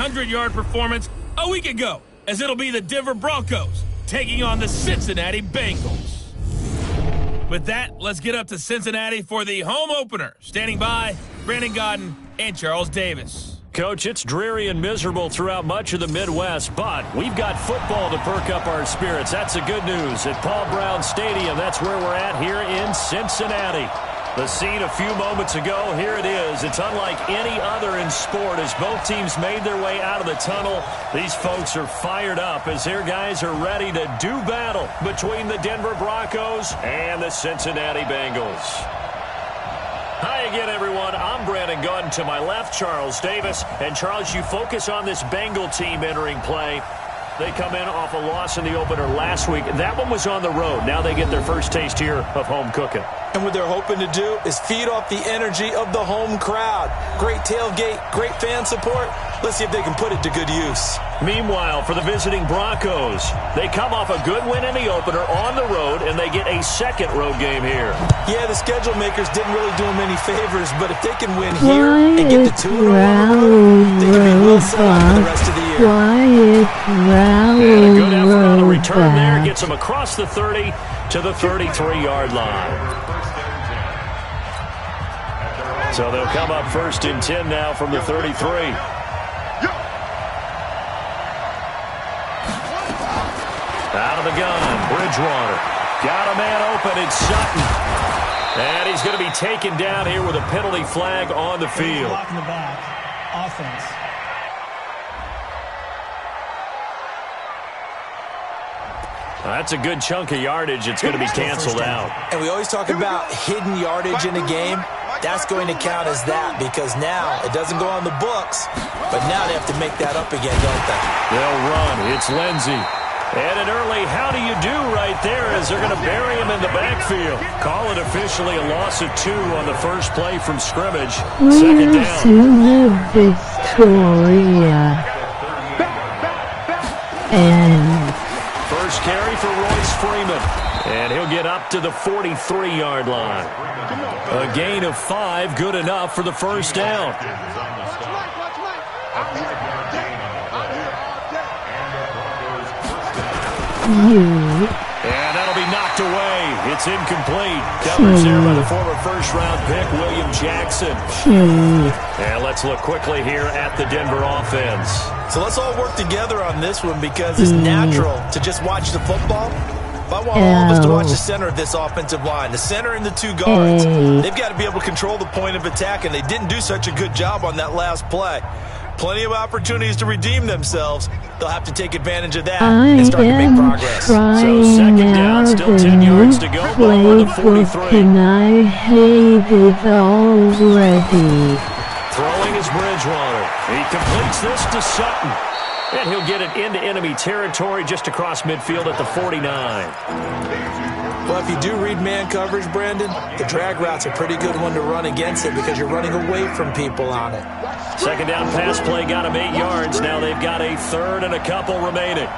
100-yard performance a week ago, as it'll be the Denver Broncos taking on the Cincinnati Bengals. With that, let's get up to Cincinnati for the home opener. Standing by, Brandon Godden and Charles Davis. Coach, it's dreary and miserable throughout much of the Midwest, but we've got football to perk up our spirits. That's the good news. At Paul Brown Stadium, that's where we're at here in Cincinnati. The scene a few moments ago, here it is. It's unlike any other in sport as both teams made their way out of the tunnel. These folks are fired up as their guys are ready to do battle between the Denver Broncos and the Cincinnati Bengals. Hi again, everyone. I'm Brandon Godden. To my left, Charles Davis. And, Charles, you focus on this Bengal team entering play. They come in off a loss in the opener last week. That one was on the road. Now they get their first taste here of home cooking. And what they're hoping to do is feed off the energy of the home crowd. Great tailgate, great fan support. Let's see if they can put it to good use. Meanwhile, for the visiting Broncos, they come off a good win in the opener on the road, and they get a second road game here. Yeah, the schedule makers didn't really do them any favors, but if they can win here and get the 2-0 on the road, they can be well set up for the rest of the year. And a good effort on the return there gets them across the 30 to the 33-yard line. So they'll come up 1st and 10 now from the 33. Out of the gun, Bridgewater. Got a man open, it's Sutton. And he's going to be taken down here with a penalty flag on the field. Block in the back. Offense. That's a good chunk of yardage. It's going to be canceled out. And we always talk about hidden yardage in a game. That's going to count as that because now it doesn't go on the books, but now they have to make that up again, don't they? They'll run. It's Lindsey. And an early how do you do right there as they're going to bury him in the backfield. Call it officially a loss of 2 on the first play from scrimmage. Second down. Victoria. And first carry for Royce Freeman. And he'll get up to the 43-yard line. A gain of 5, good enough for the first down. And that'll be knocked away. It's incomplete. Coverage there by the former first-round pick, William Jackson. And let's look quickly here at the Denver offense. So let's all work together on this one because it's natural to just watch the football. But I want all of us to watch the center of this offensive line, the center and the 2 guards. They've got to be able to control the point of attack, and they didn't do such a good job on that last play. Plenty of opportunities to redeem themselves. They'll have to take advantage of that and start to make progress. So second down, still 10 yards to go. Ball on the 43. And I hate it already. Throwing is Bridgewater. He completes this to Sutton. And he'll get it into enemy territory just across midfield at the 49. Well, if you do read man coverage, Brandon, the drag route's a pretty good one to run against it because you're running away from people on it. Second down pass play got him 8 yards. Now they've got a third and a couple remaining.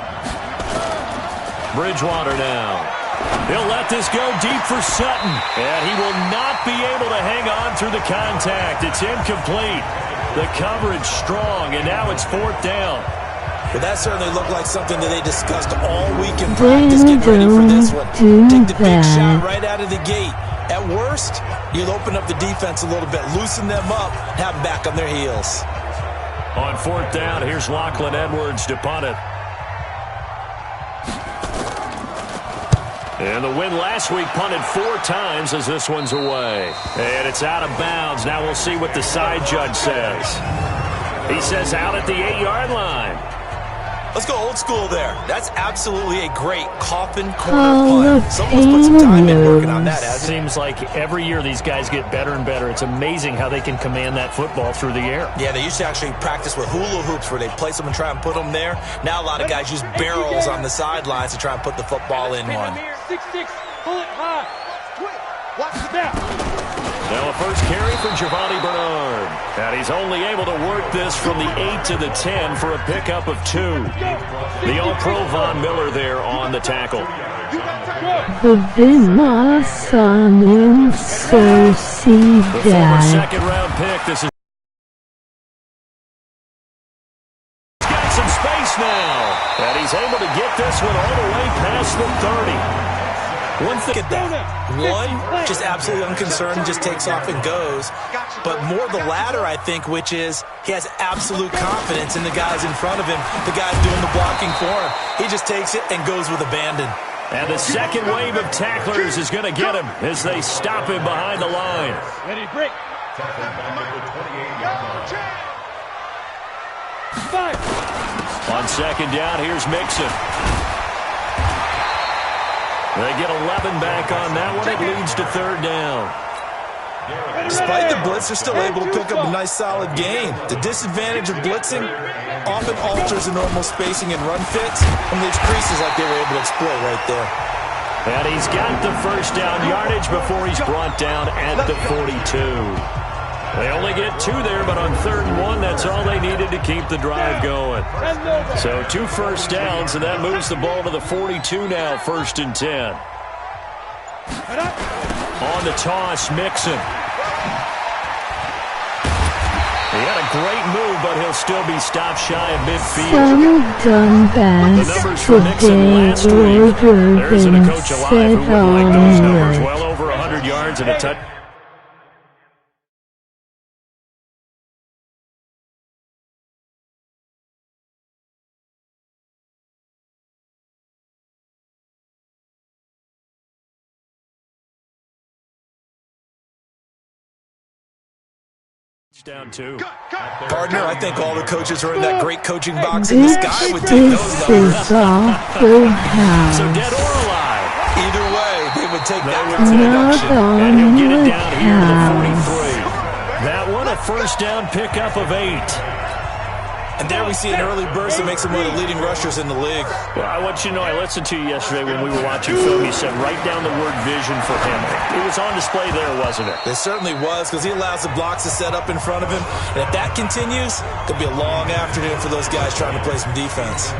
Bridgewater now. He'll let this go deep for Sutton. And he will not be able to hang on through the contact. It's incomplete. The coverage strong, and now it's 4th down. But that certainly looked like something that they discussed all week in practice. Get ready for this one. Take the big shot right out of the gate. At worst, you'll open up the defense a little bit, loosen them up, have them back on their heels. On 4th down, here's Lachlan Edwards to punt it. And the win last week punted 4 times as this one's away. And it's out of bounds. Now we'll see what the side judge says. He says out at the 8-yard line. Let's go old school there. That's absolutely a great coffin corner punt. Someone's put some time in working on that, hasn't it? Seems like every year these guys get better and better. It's amazing how they can command that football through the air. Yeah, they used to actually practice with hula hoops where they place them and try and put them there. Now a lot of guys use barrels on the sidelines to try and put the football in one. 6'6", pull it high. Watch the back. Now a first carry for Giovanni Bernard. And he's only able to work this from the 8 to the 10 for a pickup of 2. The All-Pro Von Miller there on the tackle. The former second-round pick. This is now. And he's able to get this one all the way past the 30. One thing at that. One, just absolutely unconcerned, just takes off and goes. But more the latter, I think, which is he has absolute confidence in the guys in front of him, the guys doing the blocking for him. He just takes it and goes with abandon. And the second wave of tacklers is going to get him as they stop him behind the line. Ready, break. On second down, here's Mixon. They get 11 back on that one. It leads to third down. Despite the blitz, they're still able to pick up a nice, solid gain. The disadvantage of blitzing often alters the normal spacing and run fits and leaves creases like they were able to exploit right there. And he's got the first down yardage before he's brought down at the 42. They only get 2 there, but on 3rd and 1, that's all they needed to keep the drive going. So 2 first downs, and that moves the ball to the 42 now, 1st and 10. On the toss, Mixon. He had a great move, but he'll still be stopped shy of midfield. The numbers for Mixon last week. There isn't a coach alive who would like those numbers. Well over 100 yards and a touchdown. Down 2. Partner, I think all the coaches are in that great coaching box in the sky would take those numbers. So dead or alive. Either way, they would take that introduction. And he'll get it down here to the 43. That one, a first down pickup of 8. And there we see an early burst that makes him one of the leading rushers in the league. Well, I want you to know, I listened to you yesterday when we were watching film. You said write down the word vision for him. It was on display there, wasn't it? It certainly was, because he allows the blocks to set up in front of him. And if that continues, it'll be a long afternoon for those guys trying to play some defense.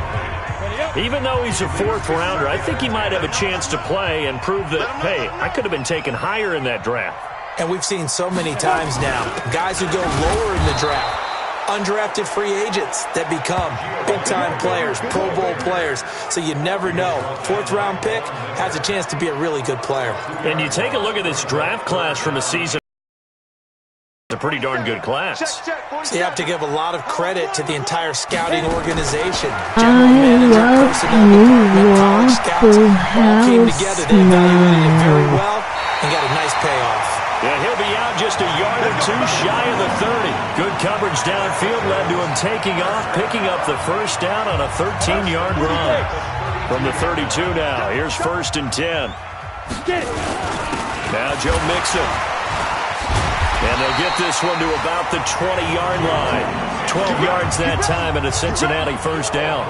Even though he's a 4th rounder, I think he might have a chance to play and prove that, hey, I could have been taken higher in that draft. And we've seen so many times now, guys who go lower in the draft, undrafted free agents that become big-time players, Pro Bowl players. So you never know. 4th-round pick has a chance to be a really good player. And you take a look at this draft class from a season. It's a pretty darn good class. So you have to give a lot of credit to the entire scouting organization. General manager, personnel department, college scouts all came together. They evaluated it very well and got a nice payoff. Yeah, he'll be out just a yard or 2 shy of the 30. Good coverage downfield led to him taking off, picking up the first down on a 13-yard run. From the 32 now, here's 1st and 10. Now Joe Mixon. And they'll get this one to about the 20-yard line. 12 yards that time and a Cincinnati first down.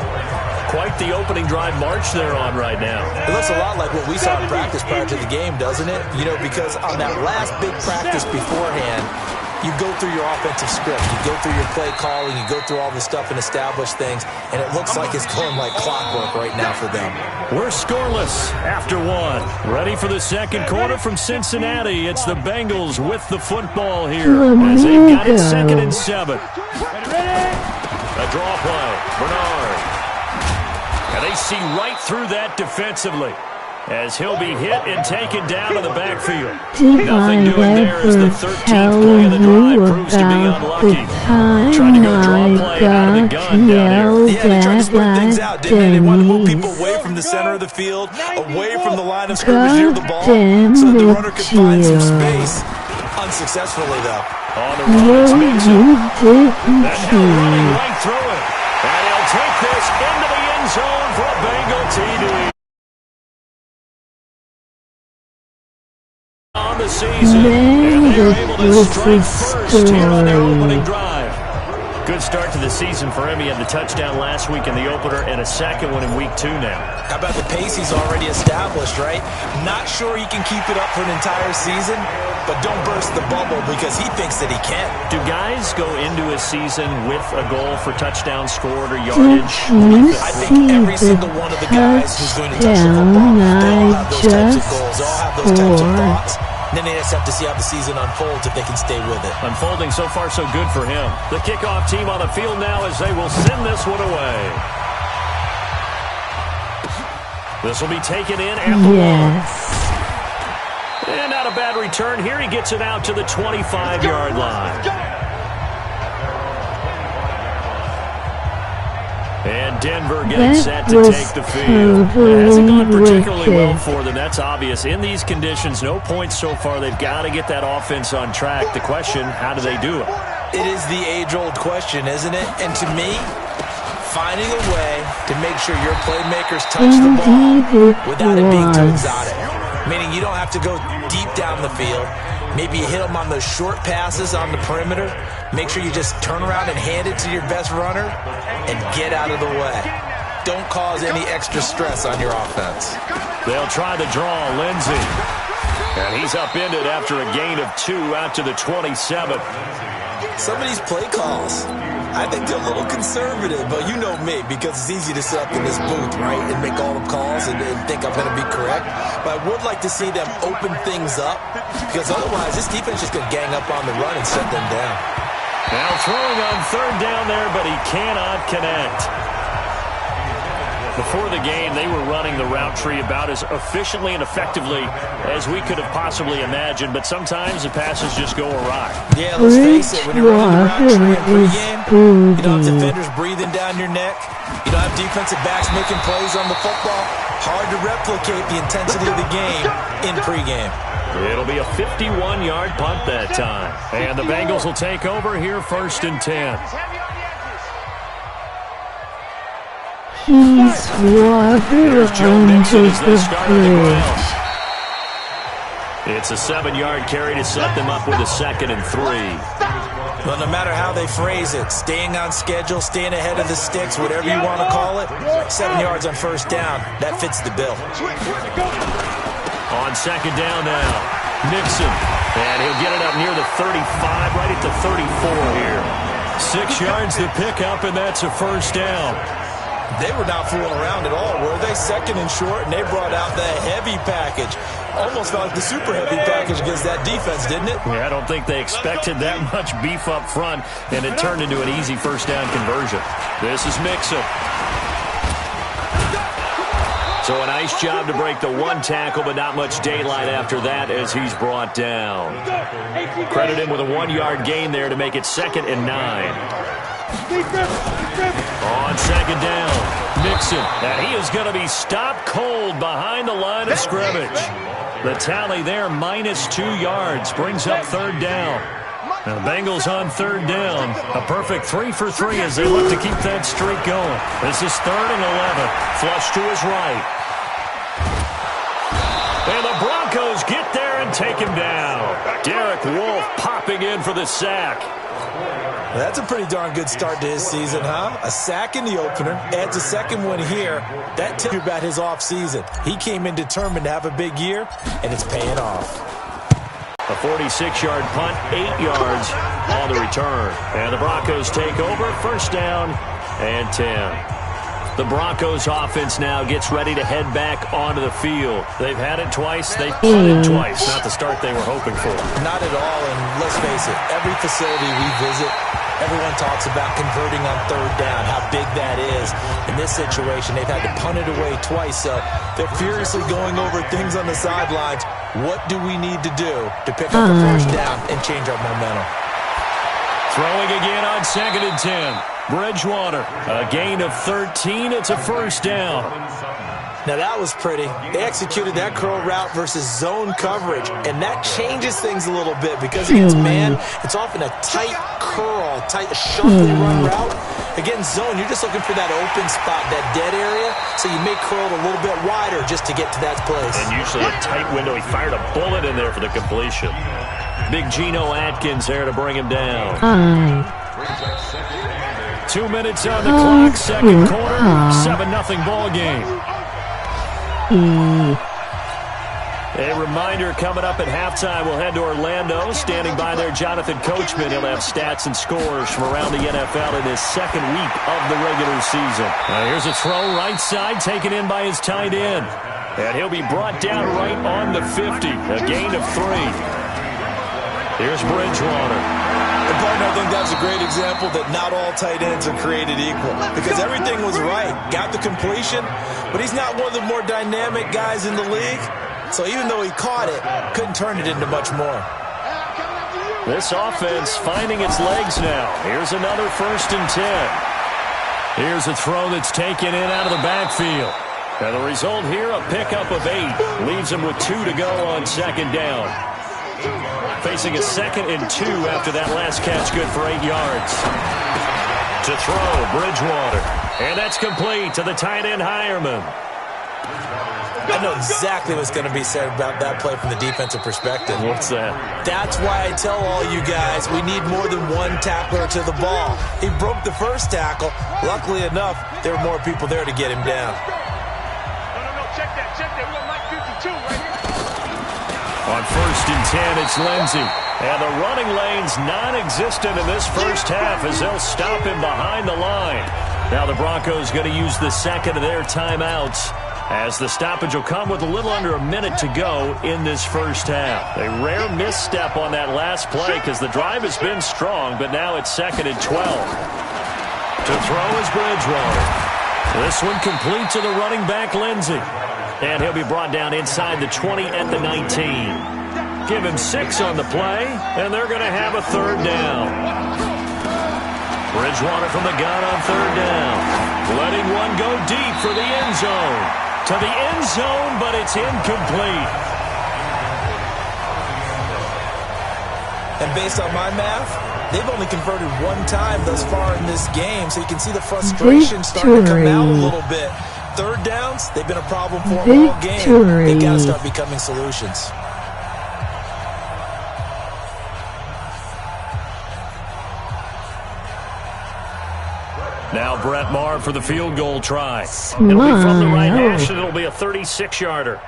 Quite the opening drive march they're on right now. It looks a lot like what we saw in practice prior to the game, doesn't it? You know, because on that last big practice beforehand, you go through your offensive script, you go through your play calling, you go through all the stuff and establish things, and it looks like it's going like clockwork right now for them. We're scoreless after 1. Ready for the second quarter from Cincinnati. It's the Bengals with the football here as they've got it 2nd and 7. A draw play. Bernard. And they see right through that defensively as he'll be hit and taken down to the backfield. Nothing doing there as the 13th play of the drive proves to be unlucky. Trying to go draw play out of the gun down here. Yeah, they tried to spread things out, didn't they? They wanted to move people away from the center of the field, away from the line of scrimmage near the ball, so that the runner could find some space. Unsuccessfully, though. On the run, it's Mixon. That now running right through it. And he'll take this into the end zone for a Bengal TD. On the season, and they were able to strike first here on their opening drive. Good start to the season for him. He had the touchdown last week in the opener and a second one in week 2 now. How about the pace he's already established, right? Not sure he can keep it up for an entire season, but don't burst the bubble because he thinks that he can. Do guys go into a season with a goal for touchdowns scored or yardage? I think every single one of the guys who's going to touch the football, they all have those types of goals. They all have those types of thoughts. Then they just have to see how the season unfolds if they can stay with it. Unfolding so far so good for him. The kickoff team on the field now as they will send this one away. This will be taken in at the Yes. And not a bad return here. He gets it out to the 25-yard line. And Denver getting set to take the field. It hasn't gone particularly well for them. That's obvious. In these conditions, no points so far. They've got to get that offense on track. The question, how do they do it? It is the age-old question, isn't it? And to me, finding a way to make sure your playmakers touch the ball without it being too exotic. Meaning you don't have to go deep down the field. Maybe you hit them on those short passes on the perimeter. Make sure you just turn around and hand it to your best runner and get out of the way. Don't cause any extra stress on your offense. They'll try the draw, Lindsey. And he's upended after a gain of 2 out to the 27. Some of these play calls, I think they're a little conservative, but you know me, because it's easy to sit up in this booth, right, and make all the calls and think I'm going to be correct. But I would like to see them open things up, because otherwise this defense is going to gang up on the run and shut them down. Now throwing on third down there, but he cannot connect. Before the game, they were running the route tree about as efficiently and effectively as we could have possibly imagined, but sometimes the passes just go awry. Yeah, let's face it, when you're running the route tree in pregame, you don't have defenders breathing down your neck. You don't have defensive backs making plays on the football. Hard to replicate the intensity of the game in pregame. It'll be a 51-yard punt that time. And the Bengals will take over here 1st and 10. He's water under the bridge. It's a 7-yard carry to set them up with a 2nd and 3. Well, no matter how they phrase it, staying on schedule, staying ahead of the sticks, whatever you want to call it, 7 yards on 1st down, that fits the bill. On 2nd down now, Nixon. And he'll get it up near the 35, right at the 34 here. 6 yards to pick up, and that's a 1st down. They were not fooling around at all, were they? 2nd and short, and they brought out the heavy package. Almost felt like the super heavy package against that defense, didn't it? Yeah, I don't think they expected that much beef up front, and it turned into an easy 1st down conversion. This is Mixon. So a nice job to break the 1 tackle, but not much daylight after that as he's brought down. Credit him with a 1-yard gain there to make it 2nd and 9. On 2nd down, Nixon, and he is going to be stopped cold behind the line of scrimmage. The tally there, -2 yards, brings up 3rd down. Now the Bengals on 3rd down, a perfect 3 for 3 as they look to keep that streak going. This is 3rd and 11, flush to his right. And the Broncos get there and take him down. Derek Wolfe popping in for the sack. That's a pretty darn good start to his season, huh? A sack in the opener, adds a 2nd one here. That tells you about his offseason. He came in determined to have a big year, and it's paying off. A 46-yard punt, 8 yards on the return. And the Broncos take over, 1st down and 10. The Broncos offense now gets ready to head back onto the field. They've had it twice. They've punted twice. Not the start they were hoping for. Not at all, and let's face it, every facility we visit, everyone talks about converting on 3rd down, how big that is. In this situation, they've had to punt it away twice, so they're furiously going over things on the sidelines. What do we need to do to pick up the 1st down and change our momentum? Throwing again on 2nd and 10. Bridgewater, a gain of 13. It's a 1st down. Now that was pretty. They executed that curl route versus zone coverage, and that changes things a little bit because against man, it's often a tight curl, tight shuffle run route. Against zone, you're just looking for that open spot, that dead area, so you may curl it a little bit wider just to get to that place. And usually a tight window. He fired a bullet in there for the completion. Big Geno Atkins there to bring him down. 2 minutes on the clock, 2nd quarter, 7-0 ball game. A reminder coming up at halftime, we'll head to Orlando. Standing by there, Jonathan Coachman. He'll have stats and scores from around the NFL in his 2nd week of the regular season. Here's a throw right side, taken in by his tight end. And he'll be brought down right on the 50, a gain of 3. Here's Bridgewater. And partner, I think that's a great example that not all tight ends are created equal, because everything was right. Got the completion, but he's not one of the more dynamic guys in the league. So even though he caught it, couldn't turn it into much more. This offense finding its legs now. Here's another 1st and 10. Here's a throw that's taken in out of the backfield. And the result here, a pickup of 8. Leaves him with 2 to go on 2nd down. Facing a 2nd and 2 after that last catch, good for 8 yards. To throw, Bridgewater. And that's complete to the tight end, Hireman. I know exactly what's going to be said about that play from the defensive perspective. What's that? That's why I tell all you guys we need more than one tackler to the ball. He broke the first tackle. Luckily enough, there were more people there to get him down. No, check that. We got Mike 52 right here. On 1st and 10, it's Lindsey. And the running lane's non-existent in this first half as they'll stop him behind the line. Now the Broncos going to use the 2nd of their timeouts, as the stoppage will come with a little under a minute to go in this first half. A rare misstep on that last play because the drive has been strong, but now it's 2nd and 12. To throw is Bridgewater. This one complete to the running back, Lindsey. And he'll be brought down inside the 20 at the 19. Give him 6 on the play, and they're going to have a 3rd down. Bridgewater from the gun on 3rd down. Letting one go deep for the end zone. To the end zone, but it's incomplete. And based on my math, they've only converted 1 time thus far in this game, so you can see the frustration starting to come out a little bit. 3rd downs, they've been a problem for them all game. They've got to start becoming solutions. Now Brett Maher for the field goal try. It'll be from the right hash, and it'll be a 36-yarder.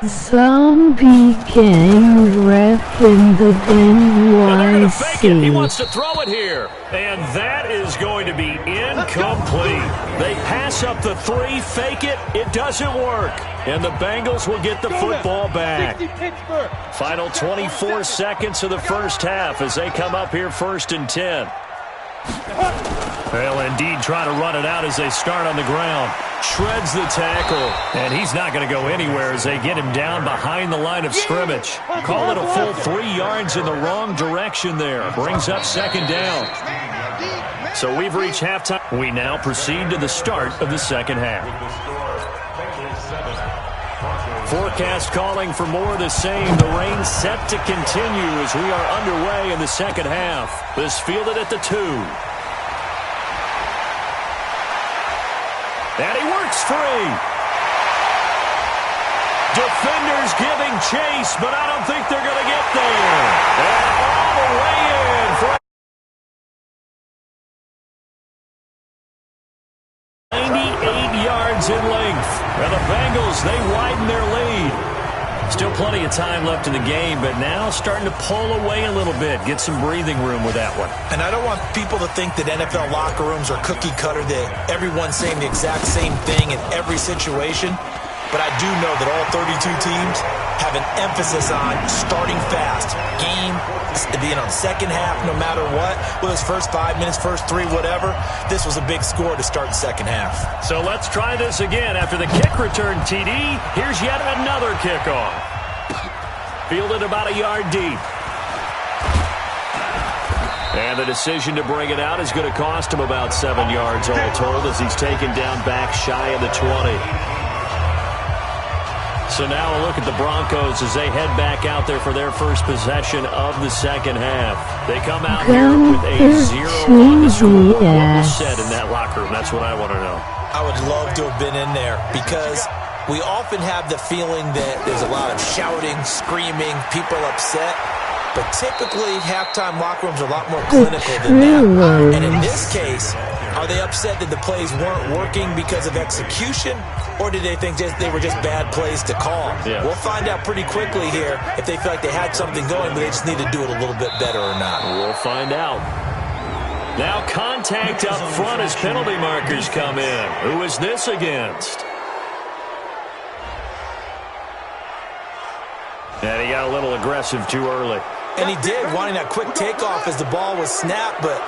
Zombie gang ref in the And they're going to fake it. He NYC. wants to throw it here. And that is going to be incomplete. They pass up the 3, fake it. It doesn't work. And the Bengals will get the football back. Final 24 seconds of the first half as they come up here 1st and 10. They'll indeed try to run it out as they start on the ground. Shreds the tackle, and he's not going to go anywhere as they get him down behind the line of scrimmage. Call it a full 3 yards in the wrong direction there. Brings up 2nd down. So we've reached halftime. We now proceed to the start of the 2nd half. Forecast calling for more of the same. The rain set to continue as we are underway in the 2nd half. This fielded at the 2. And he works free. Defenders giving chase, but I don't think they're going to get there. And all the way in for 98 yards in length. And the Bengals, they widen their lead. Still plenty of time left in the game, but now starting to pull away a little bit. Get some breathing room with that one. And I don't want people to think that NFL locker rooms are cookie cutter, that everyone's saying the exact same thing in every situation. But I do know that all 32 teams have an emphasis on starting fast. Game, being on 2nd half, no matter what. Whether it's first 5 minutes, first 3, whatever. This was a big score to start the 2nd half. So let's try this again. After the kick return, TD, here's yet another kickoff. Fielded about a yard deep. And the decision to bring it out is going to cost him about 7 yards all told as he's taken down back shy of the 20. So now a look at the Broncos as they head back out there for their first possession of the 2nd half. They come out here with a 0 on the score. What was said in that locker room? That's what I want to know. I would love to have been in there because we often have the feeling that there's a lot of shouting, screaming, people upset. But typically, halftime locker rooms are a lot more clinical than that. And in this case, are they upset that the plays weren't working because of execution? Or did they think they were just bad plays to call? Yeah. We'll find out pretty quickly here if they feel like they had something going, but they just need to do it a little bit better or not. We'll find out. Now contact up front as penalty markers come in. Who is this against? And he got a little aggressive too early. And he did, wanting that quick takeoff as the ball was snapped, but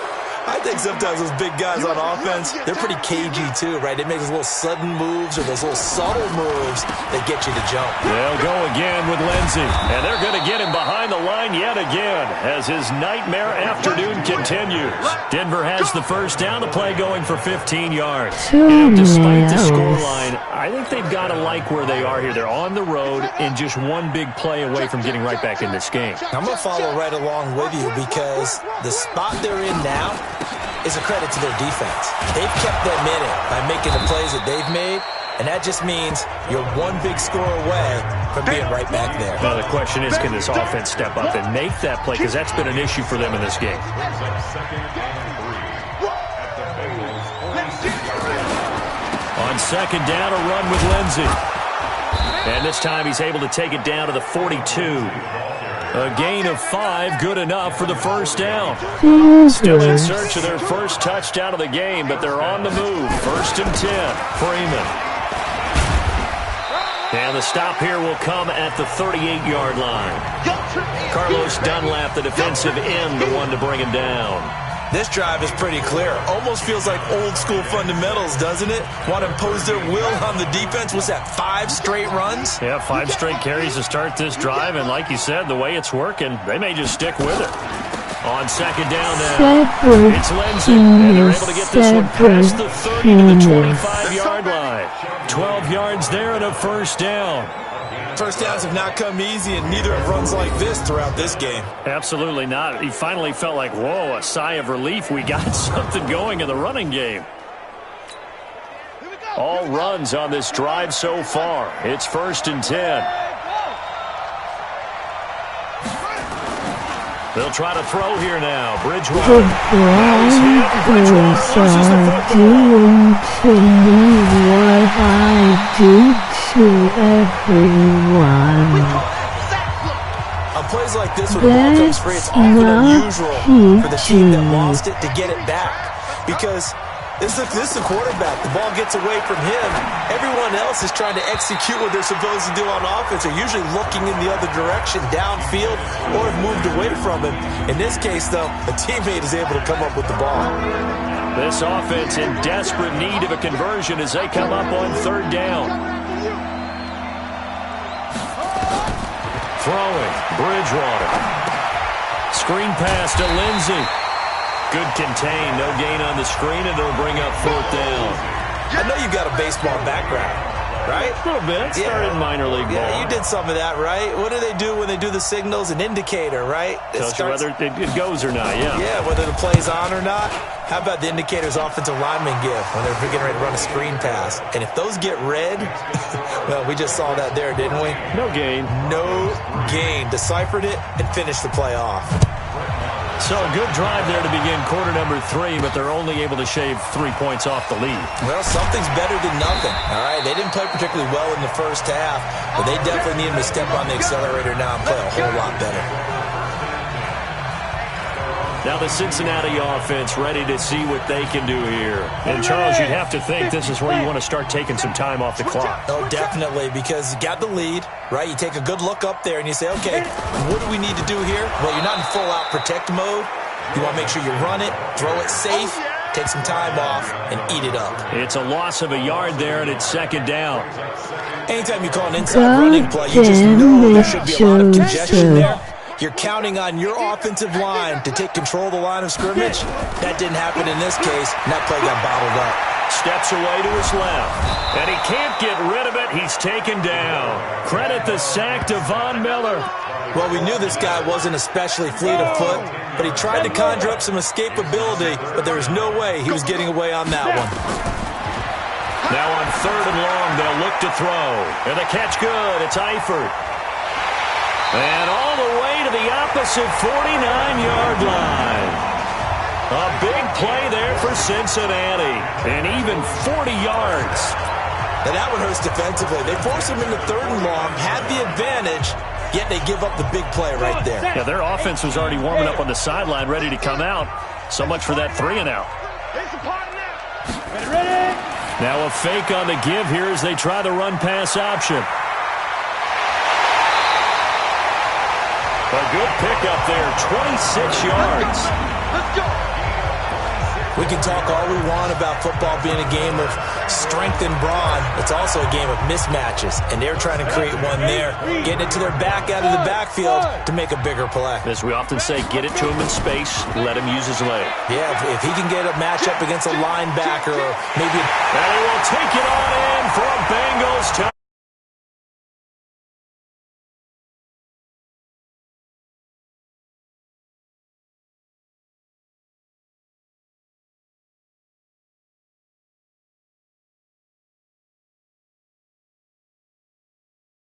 I think sometimes those big guys on offense, they're pretty cagey too, right? They make those little sudden moves or those little subtle moves that get you to jump. They'll go again with Lindsey, and they're going to get him behind the line yet again as his nightmare afternoon continues. Denver has the first down, the play going for 15 yards. Despite the scoreline, I think they've got to like where they are here. They're on the road and just one big play away from getting right back in this game. I'm going to follow right along with you because the spot they're in now is a credit to their defense. They've kept them in it by making the plays that they've made, and that just means you're one big score away from being right back there. Now the question is, can this offense step up and make that play? Because that's been an issue for them in this game. On second down, a run with Lindsey. And this time he's able to take it down to the 42. A gain of 5, good enough for the first down. Still in search of their first touchdown of the game, but they're on the move. 1st and 10, Freeman. And the stop here will come at the 38-yard line. Carlos Dunlap, the defensive end, the one to bring him down. This drive is pretty clear. Almost feels like old-school fundamentals, doesn't it? Want to impose their will on the defense. Was that 5 straight runs? Yeah, 5 straight carries to start this drive, and like you said, the way it's working, they may just stick with it. On second down now, it's Lindsey, and they're able to get this one past the 30 to the 25-yard line. 12 yards there and a first down. First downs have not come easy, and neither have runs like this throughout this game. Absolutely not. He finally felt like, whoa, a sigh of relief. We got something going in the running game. All runs on this drive so far. It's 1st and 10. They'll try to throw here now. Bridgewater. On plays like this, when the ball comes free, it's often unusual for the team that lost it to get it back. Because this is the quarterback. The ball gets away from him. Everyone else is trying to execute what they're supposed to do on offense. They're usually looking in the other direction, downfield, or have moved away from him. In this case, though, a teammate is able to come up with the ball. This offense in desperate need of a conversion as they come up on 3rd down. Throwing, Bridgewater. Screen pass to Lindsey. Good contain, no gain on the screen, and it'll bring up 4th down. I know you've got a baseball background, right? A little bit. Started in minor league ball. Yeah, you did some of that, right? What do they do when they do the signals? An indicator, right? Tells you whether it goes or not, yeah. Yeah, whether the play's on or not. How about the indicators offensive linemen give when they're getting ready to run a screen pass? And if those get red, well, we just saw that there, didn't we? No gain. No gain. Deciphered it and finished the play off. So a good drive there to begin quarter number 3, but they're only able to shave 3 points off the lead. Well, something's better than nothing, all right? They didn't play particularly well in the first half, but they definitely need them to step on the accelerator now and play a whole lot better. Now the Cincinnati offense ready to see what they can do here. And, Charles, you'd have to think this is where you want to start taking some time off the clock. Oh, definitely, because you got the lead, right? You take a good look up there and you say, okay, what do we need to do here? Well, you're not in full-out protect mode. You want to make sure you run it, throw it safe, take some time off, and eat it up. It's a loss of a yard there, and it's 2nd down. Anytime you call an inside running play, you just know there should be a lot of congestion there. You're counting on your offensive line to take control of the line of scrimmage. That didn't happen in this case, and that play got bottled up. Steps away to his left, and he can't get rid of it. He's taken down. Credit the sack to Von Miller. Well, we knew this guy wasn't especially fleet of foot, but he tried to conjure up some escapability, but there was no way he was getting away on that one. Now on 3rd and long, they'll look to throw. And the catch good. It's Eifert. And all the way to the opposite 49-yard line. A big play there for Cincinnati. And even 40 yards. And that one hurts defensively. They force him into 3rd and long, had the advantage, yet they give up the big play right there. Yeah, their offense was already warming up on the sideline, ready to come out. So much for that 3-and-out. Now a fake on the give here as they try the run-pass option. A good pickup there, 26 yards. Let's go. We can talk all we want about football being a game of strength and brawn. It's also a game of mismatches, and they're trying to create one there, getting it to their back out of the backfield to make a bigger play. As we often say, get it to him in space, let him use his leg. Yeah, if he can get a matchup against a linebacker or maybe... And he will take it on in for a Bengals touchdown.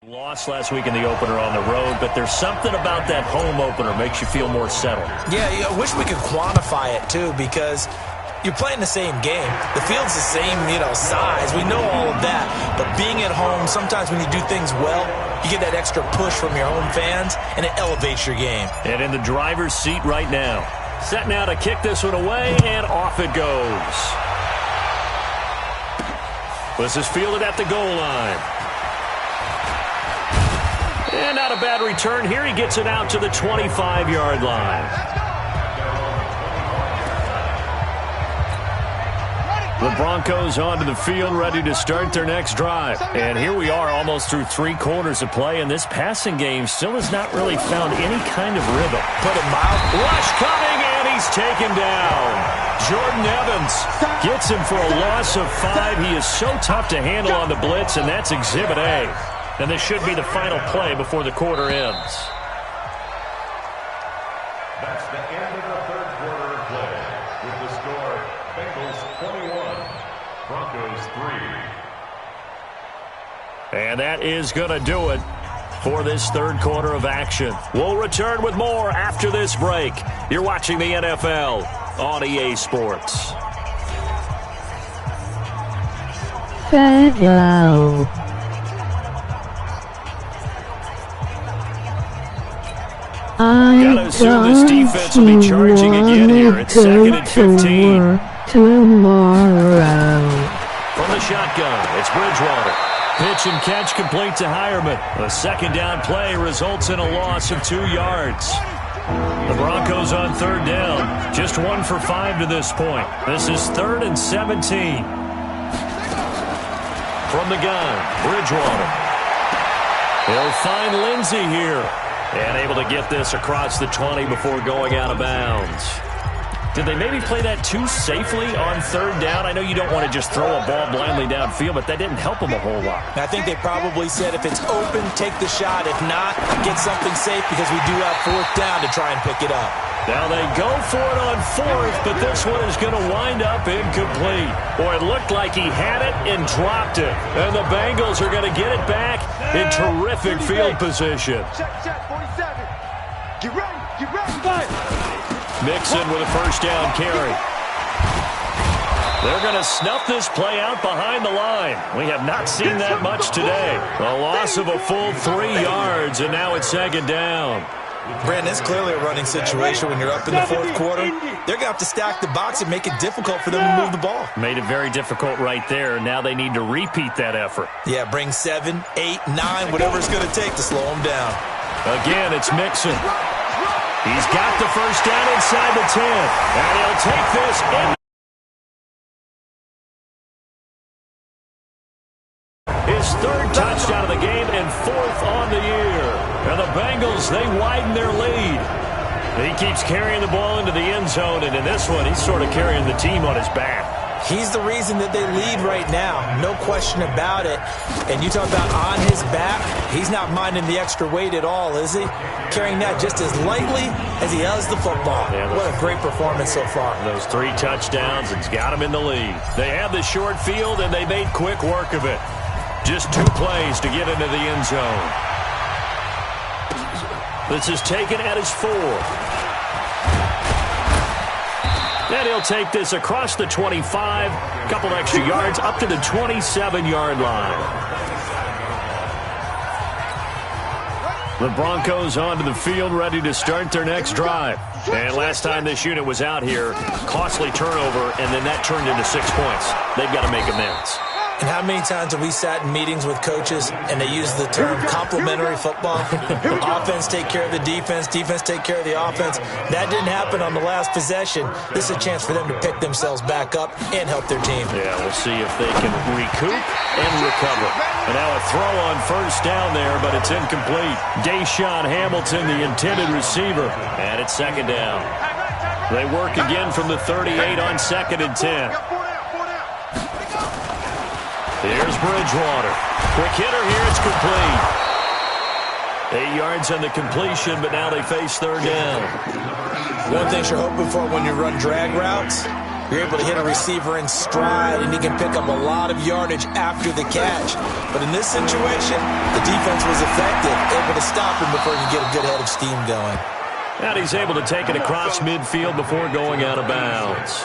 Lost last week in the opener on the road, but there's something about that home opener makes you feel more settled. Yeah, I wish we could quantify it, too, because you're playing the same game. The field's the same, size. We know all of that. But being at home, sometimes when you do things well, you get that extra push from your home fans, and it elevates your game. And in the driver's seat right now. Set now to kick this one away, and off it goes. This is fielded at the goal line. And not a bad return here. He gets it out to the 25-yard line. The Broncos onto the field, ready to start their next drive. And here we are almost through 3 quarters of play, and this passing game still has not really found any kind of rhythm. Put it mild. Rush coming, and he's taken down. Jordan Evans gets him for a loss of 5. He is so tough to handle on the blitz, and that's Exhibit A. And this should be the final play before the quarter ends. That's the end of the third quarter of play. With the score, Bengals 21, Broncos 3. And that is going to do it for this third quarter of action. We'll return with more after this break. You're watching the NFL on EA Sports. Hello. Gotta assume this defense will be charging again here. It's 2nd and 15. Tomorrow. From the shotgun, it's Bridgewater. Pitch and catch complete to Hireman. A second down play results in a loss of 2 yards. The Broncos on third down. Just 1 for 5 to this point. This is 3rd and 17. From the gun, Bridgewater. He'll find Lindsey here. And able to get this across the 20 before going out of bounds. Did they maybe play that too safely on third down? I know you don't want to just throw a ball blindly downfield, but that didn't help them a whole lot. I think they probably said if it's open, take the shot. If not, get something safe because we do have 4th down to try and pick it up. Now they go for it on 4th, but this one is going to wind up incomplete. Boy, it looked like he had it and dropped it. And the Bengals are going to get it back in terrific field position. Check, 47. Get ready, fight. Mixon with a first down carry. They're going to snuff this play out behind the line. We have not seen that much today. A loss of a full 3 yards, and now it's 2nd down. Brandon, it's clearly a running situation when you're up in the 4th quarter. They're going to have to stack the box and make it difficult for them to move the ball. Made it very difficult right there. Now they need to repeat that effort. Yeah, bring 7, 8, 9, whatever it's going to take to slow them down. Again, it's Mixon. He's got the first down inside the 10. And he'll take this in. His 3rd touchdown of the game and 4th on the year. And the Bengals, they widen their lead. He keeps carrying the ball into the end zone, and in this one, he's sort of carrying the team on his back. He's the reason that they lead right now, no question about it. And you talk about on his back, he's not minding the extra weight at all, is he? Carrying that just as lightly as he does the football. Yeah, what a great performance so far. Those 3 touchdowns, it's got him in the lead. They have the short field, and they made quick work of it. Just 2 plays to get into the end zone. This is taken at his 4th. And he'll take this across the 25, a couple extra yards, up to the 27-yard line. The Broncos onto the field, ready to start their next drive. And last time this unit was out here, costly turnover, and then that turned into 6 points. They've got to make amends. And how many times have we sat in meetings with coaches and they use the term complementary football? Offense take care of the defense, defense take care of the offense. That didn't happen on the last possession. This is a chance for them to pick themselves back up and help their team. Yeah, we'll see if they can recoup and recover. And now a throw on first down there, but it's incomplete. Deshaun Hamilton, the intended receiver, and it's second down. They work again from the 38 on 2nd and 10. Here's Bridgewater. Quick hitter here. It's complete. 8 yards on the completion, but now they face third down. One thing you're hoping for when you run drag routes, you're able to hit a receiver in stride, and he can pick up a lot of yardage after the catch. But in this situation, the defense was effective, able to stop him before he could get a good head of steam going. And he's able to take it across midfield before going out of bounds.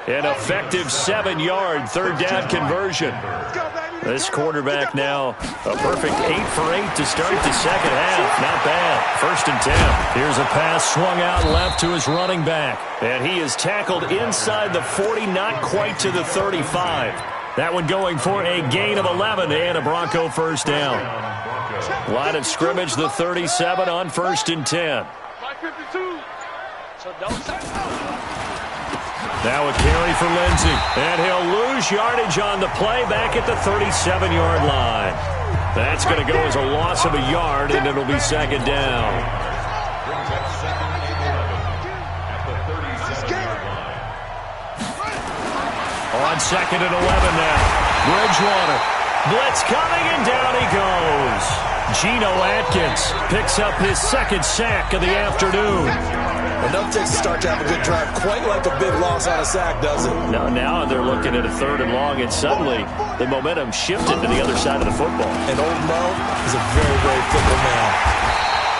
An effective 7-yard third down conversion. This quarterback now a perfect 8 for 8 to start the second half. Not bad. 1st and 10. Here's a pass swung out left to his running back. And he is tackled inside the 40, not quite to the 35. That one going for a gain of 11 and a Bronco first down. Line of scrimmage, the 37 on 1st and 10. Now a carry for Lindsey, and he'll lose yardage on the play back at the 37-yard line. That's going to go as a loss of a yard, and it'll be second down. On 2nd and 11 now. Bridgewater. Blitz coming, and down he goes. Geno Atkins picks up his 2nd sack of the afternoon. Enough to start to have a good drive, quite like a big loss on a sack, does it? No, now they're looking at a 3rd and long, and suddenly the momentum shifted to the other side of the football. And old Mo is a very, very fickle man.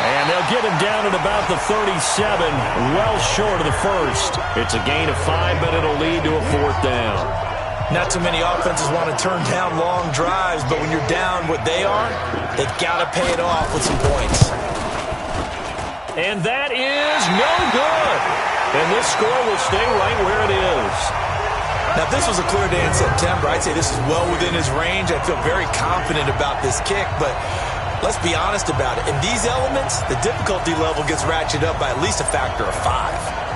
And they'll get him down at about the 37, well short of the 1st. It's a gain of 5, but it'll lead to a 4th down. Not too many offenses want to turn down long drives, but when you're down what they are, they've got to pay it off with some points. And that is no good. And this score will stay right where it is. Now, if this was a clear day in September, I'd say this is well within his range. I feel very confident about this kick, but let's be honest about it. In these elements, the difficulty level gets ratcheted up by at least a factor of 5.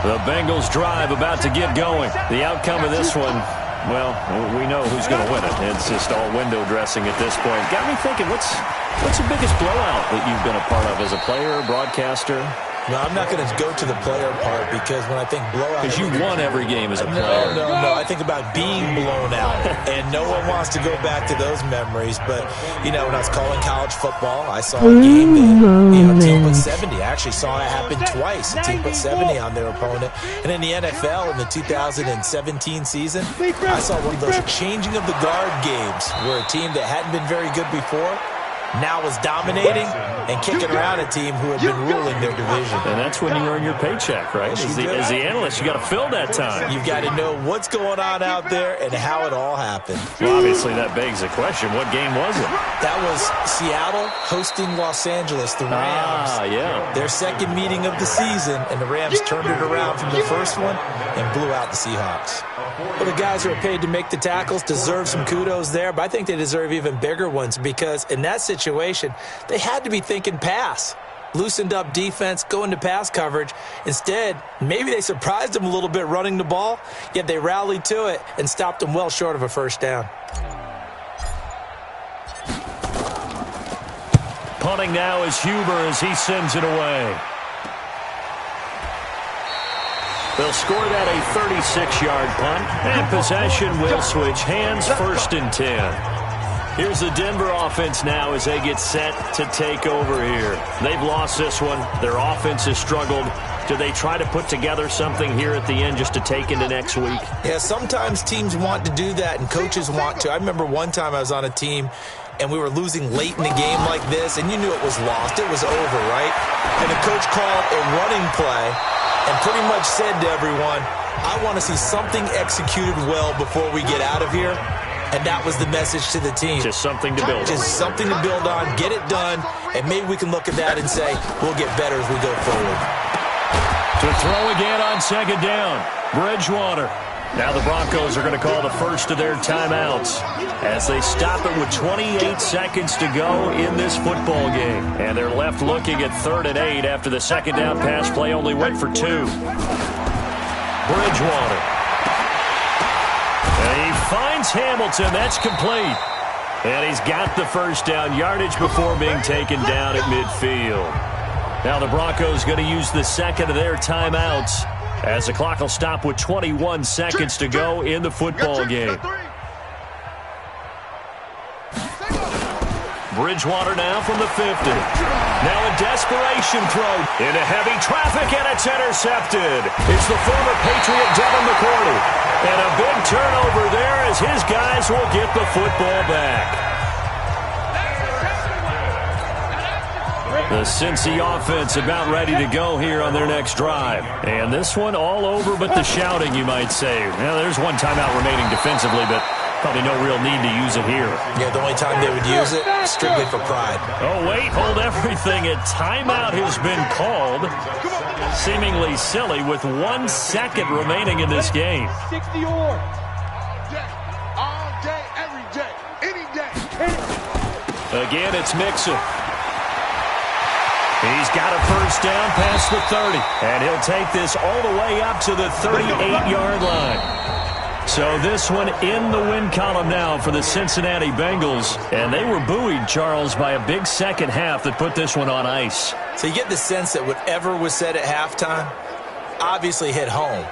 The Bengals drive about to get going. The outcome of this one, well, we know who's going to win it. It's just all window dressing at this point. Got me thinking, what's the biggest blowout that you've been a part of as a player, broadcaster? No, I'm not going to go to the player part because when I think blowout... Because you won every game as a player. No. I think about being blown out. And no one wants to go back to those memories. But, you know, when I was calling college football, I saw a game that, a team put 70. I actually saw it happen twice. A team put 70 on their opponent. And in the NFL, in the 2017 season, I saw one of those changing of the guard games where a team that hadn't been very good before now is dominating and kicking around a team who have been ruling their division. And that's when you earn your paycheck, right? As the analyst, you got to fill that time. You've got to know what's going on out there and how it all happened. Well, obviously, that begs the question, what game was it? That was Seattle hosting Los Angeles, the Rams. Yeah. Their second meeting of the season, and the Rams turned it around from the first one and blew out the Seahawks. Well, the guys who are paid to make the tackles deserve some kudos there, but I think they deserve even bigger ones because in that situation, they had to be thinking pass. Loosened up defense, going to pass coverage. Instead, maybe they surprised them a little bit running the ball, yet they rallied to it and stopped them well short of a first down. Punting now is Huber as he sends it away. They'll score that a 36-yard punt, and possession will switch hands, 1st and 10. Here's the Denver offense now as they get set to take over here. They've lost this one. Their offense has struggled. Do they try to put together something here at the end just to take into next week? Yeah, sometimes teams want to do that, and coaches want to. I remember one time I was on a team, and we were losing late in the game like this, and you knew it was lost. It was over, right? And the coach called a running play and pretty much said to everyone, I want to see something executed well before we get out of here. And that was the message to the team. Just something to build on. Just something to build on, get it done, and maybe we can look at that and say, we'll get better as we go forward. To throw again on 2nd down. Bridgewater. Now the Broncos are going to call the first of their timeouts as they stop it with 28 seconds to go in this football game. And they're left looking at 3rd and 8 after the second down pass play only went for 2. Bridgewater. And he finds Hamilton. That's complete. And he's got the first down yardage before being taken down at midfield. Now the Broncos going to use the second of their timeouts as the clock will stop with 21 seconds to go in the football game. Bridgewater now from the 50. Now a desperation throw into heavy traffic, and it's intercepted. It's the former Patriot Devin McCourty. And a big turnover there as his guys will get the football back. The Cincy offense about ready to go here on their next drive. And this one all over but the shouting, you might say. Now, there's one timeout remaining defensively, but probably no real need to use it here. Yeah, the only time they would use it, strictly for pride. Oh, wait, hold everything. A timeout has been called. Seemingly silly with 1 second remaining in this game. 60 or all day, every day, any day. Again, it's Mixon. He's got a first down past the 30. And he'll take this all the way up to the 38-yard line. So this one in the win column now for the Cincinnati Bengals. And they were buoyed, Charles, by a big second half that put this one on ice. So you get the sense that whatever was said at halftime obviously hit home.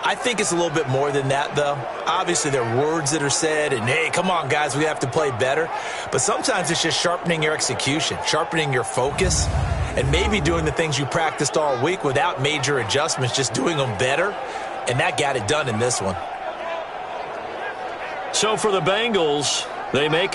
I think it's a little bit more than that, though. Obviously, there are words that are said, and, hey, come on, guys, we have to play better. But sometimes it's just sharpening your execution, sharpening your focus, and maybe doing the things you practiced all week without major adjustments, just doing them better. And that got it done in this one. So for the Bengals, they make